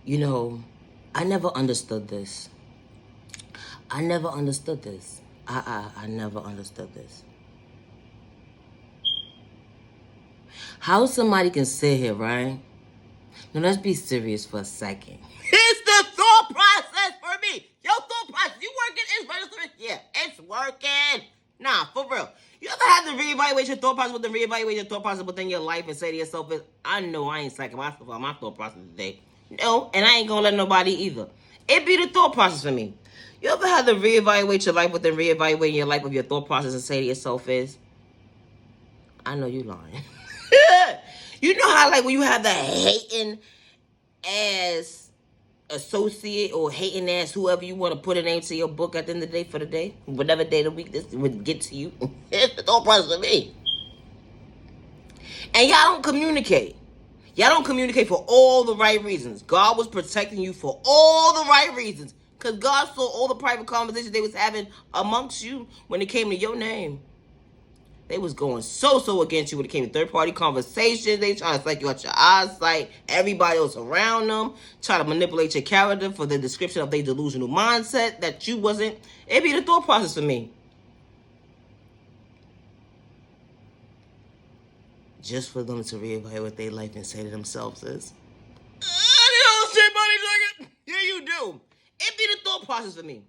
You know, I never understood this. I never understood this. I never understood this. How somebody can sit here, right? Now let's be serious for a second. It's the thought process for me. Your thought process, you working? It's registering? Yeah, it's working. Nah, for real. You ever had to reevaluate your thought process within reevaluate your thought process within your life and say to yourself, I know I ain't psyching myself out my thought process today. No, and I ain't gonna let nobody either. It be the thought process for me. You ever had to reevaluate your life within reevaluating your life of your thought process and say to yourself I know you lying. You know how like when you have the hating ass associate or hating ass whoever you want to put a name to your book at the end of the day for the day, whatever day of the week this would get to you. It's the thought process of me. And y'all don't communicate. Y'all don't communicate for all the right reasons. God was protecting you for all the right reasons. Because God saw all the private conversations they was having amongst you when it came to your name. They was going so against you when it came to third-party conversations. They trying to psych you out your eyesight. Everybody else around them. Try to manipulate your character for the description of their delusional mindset that you wasn't. It be the thought process for me. Just for them to reevaluate their life and say to themselves yeah, you do. It be the thought process for me.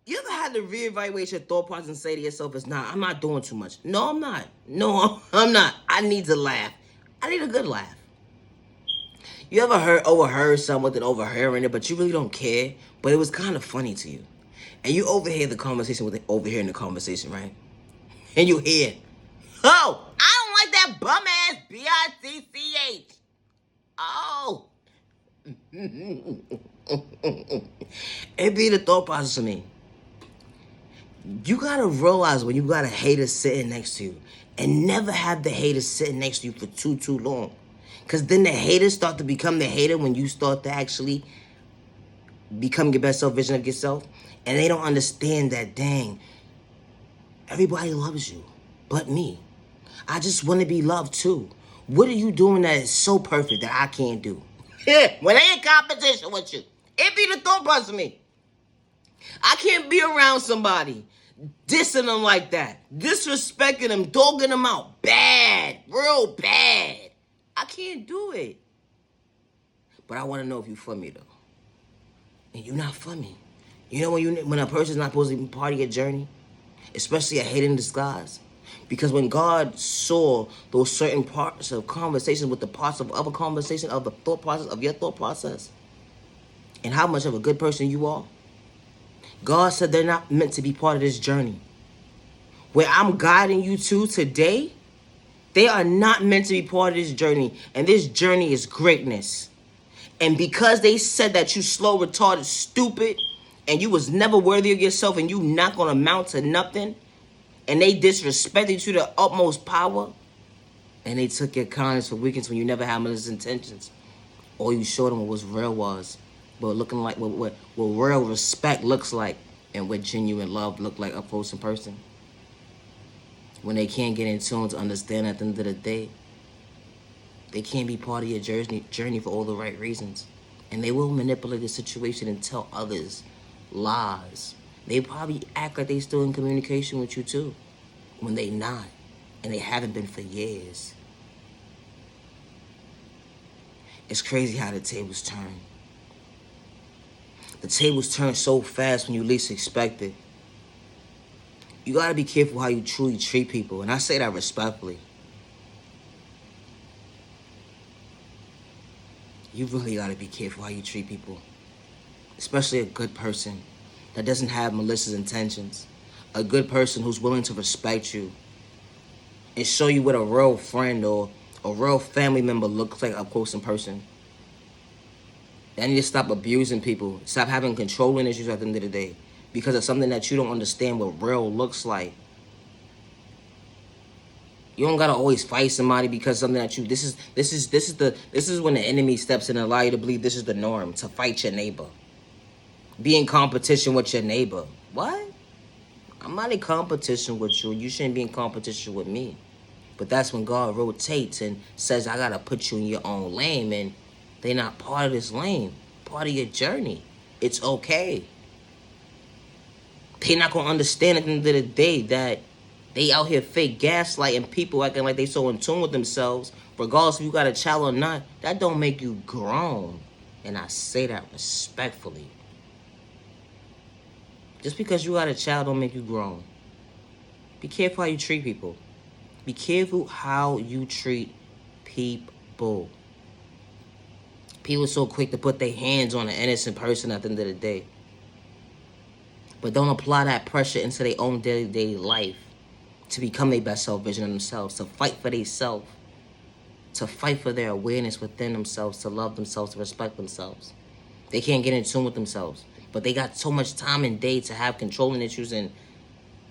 You ever had to reevaluate your thought process and say to yourself, I'm not doing too much. No, I'm not. No, I'm not. I need to laugh. I need a good laugh. You ever overheard someone that overhearing it, but you really don't care, but it was kind of funny to you. And you overhear the conversation with overhearing the conversation, right? And you hear, oh, I don't like that bum ass B-I-T-C-H. Oh. It be the thought process of me. You gotta realize when you got a hater sitting next to you and never have the hater sitting next to you for too long. Because then the haters start to become the hater when you start to actually become your best self vision of yourself. And they don't understand that, dang, everybody loves you but me. I just want to be loved too. What are you doing that is so perfect that I can't do? When they in competition with you, it be the thought process of me. I can't be around somebody dissing them like that, disrespecting them, dogging them out, bad, real bad. I can't do it. But I want to know if you for me though, and you're not for me. You know when a person's not supposed to be part of your journey, especially a hate in disguise. Because when God saw those certain parts of conversations with the parts of other conversation of the thought process of your thought process, and how much of a good person you are, God said they're not meant to be part of this journey. Where I'm guiding you to today, they are not meant to be part of this journey. And this journey is greatness. And because they said that you slow, retarded, stupid, and you was never worthy of yourself and you not going to amount to nothing, and they disrespected you to the utmost power, and they took your kindness for weakness when you never had malicious intentions. All you showed them what was real was. But looking like what real respect looks like and what genuine love look like up close in person. When they can't get in tune to understand at the end of the day, they can't be part of your journey for all the right reasons. And they will manipulate the situation and tell others lies. They probably act like they still in communication with you too, when they not. And they haven't been for years. It's crazy how the tables turn. The tables turn so fast when you least expect it. You gotta be careful how you truly treat people, and I say that respectfully. You really gotta be careful how you treat people, especially a good person that doesn't have malicious intentions, a good person who's willing to respect you and show you what a real friend or a real family member looks like up close in person. They need to stop abusing people. Stop having controlling issues at the end of the day because of something that you don't understand what real looks like. You don't gotta always fight somebody because something that you this is when the enemy steps in and allow you to believe this is the norm, to fight your neighbor. Be in competition with your neighbor. What? I'm not in competition with you. You shouldn't be in competition with me. But that's when God rotates and says, I gotta put you in your own lane, and They're not part of this lane, part of your journey. It's okay. They're not going to understand at the end of the day that they out here fake gaslighting people, acting like they so in tune with themselves. Regardless if you got a child or not, that don't make you grown. And I say that respectfully. Just because you got a child don't make you grown. Be careful how you treat people. Be careful how you treat people. People are so quick to put their hands on an innocent person at the end of the day. But don't apply that pressure into their own daily life to become their best self vision of themselves, to fight for themselves, to fight for their awareness within themselves, to love themselves, to respect themselves. They can't get in tune with themselves, but they got so much time and day to have controlling issues and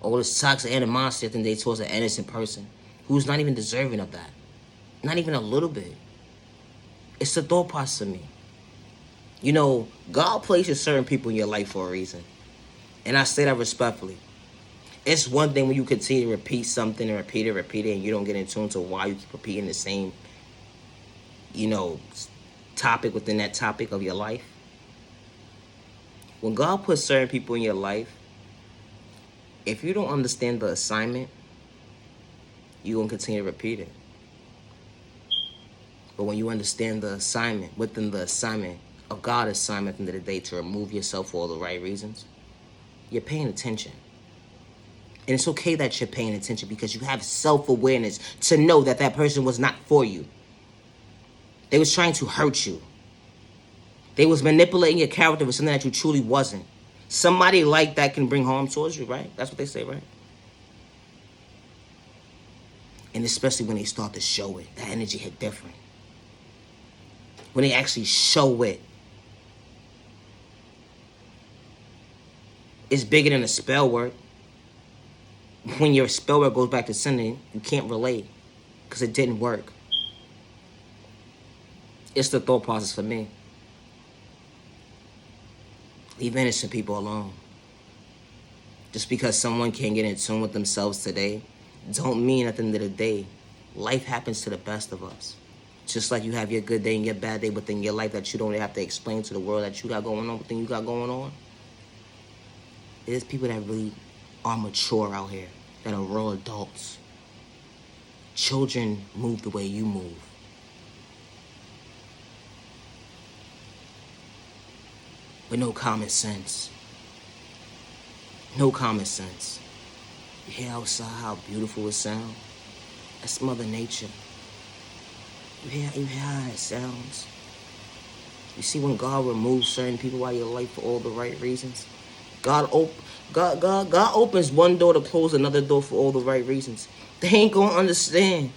all this toxic animosity at the end of the day towards an innocent person who's not even deserving of that. Not even a little bit. It's the thought process of me. You know, God places certain people in your life for a reason. And I say that respectfully. It's one thing when you continue to repeat something and repeat it, and you don't get in tune to why you keep repeating the same, topic within that topic of your life. When God puts certain people in your life, if you don't understand the assignment, you're going to continue to repeat it. But when you understand the assignment, within the assignment of God's assignment at the end of the day to remove yourself for all the right reasons, you're paying attention. And it's okay that you're paying attention because you have self-awareness to know that that person was not for you. They was trying to hurt you. They was manipulating your character for something that you truly wasn't. Somebody like that can bring harm towards you, right? That's what they say, right? And especially when they start to show it, that energy hit different. When they actually show it, it's bigger than a spell work. When your spell work goes back to sending, you can't relate because it didn't work. It's the thought process for me. Leave innocent people alone. Just because someone can't get in tune with themselves today, don't mean at the end of the day, life happens to the best of us. Just like you have your good day and your bad day within your life that you don't have to explain to the world that you got going on within you got going on. There's people that really are mature out here, that are real adults. Children move the way you move. With no common sense. No common sense. You hear outside how beautiful it sounds? That's Mother Nature. You hear how it sounds? You see when God removes certain people out of your life for all the right reasons? God opens one door to close another door for all the right reasons. They ain't gonna understand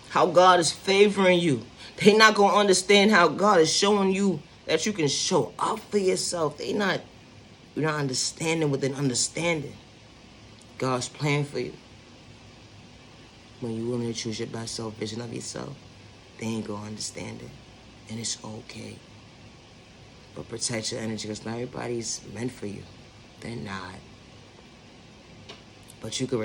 how God is favoring you. They not gonna understand how God is showing you that you can show up for yourself. You're not understanding within understanding God's plan for you. When you're willing to choose your best self vision of yourself, they ain't gonna understand it. And it's okay. But protect your energy because not everybody's meant for you. They're not. But you can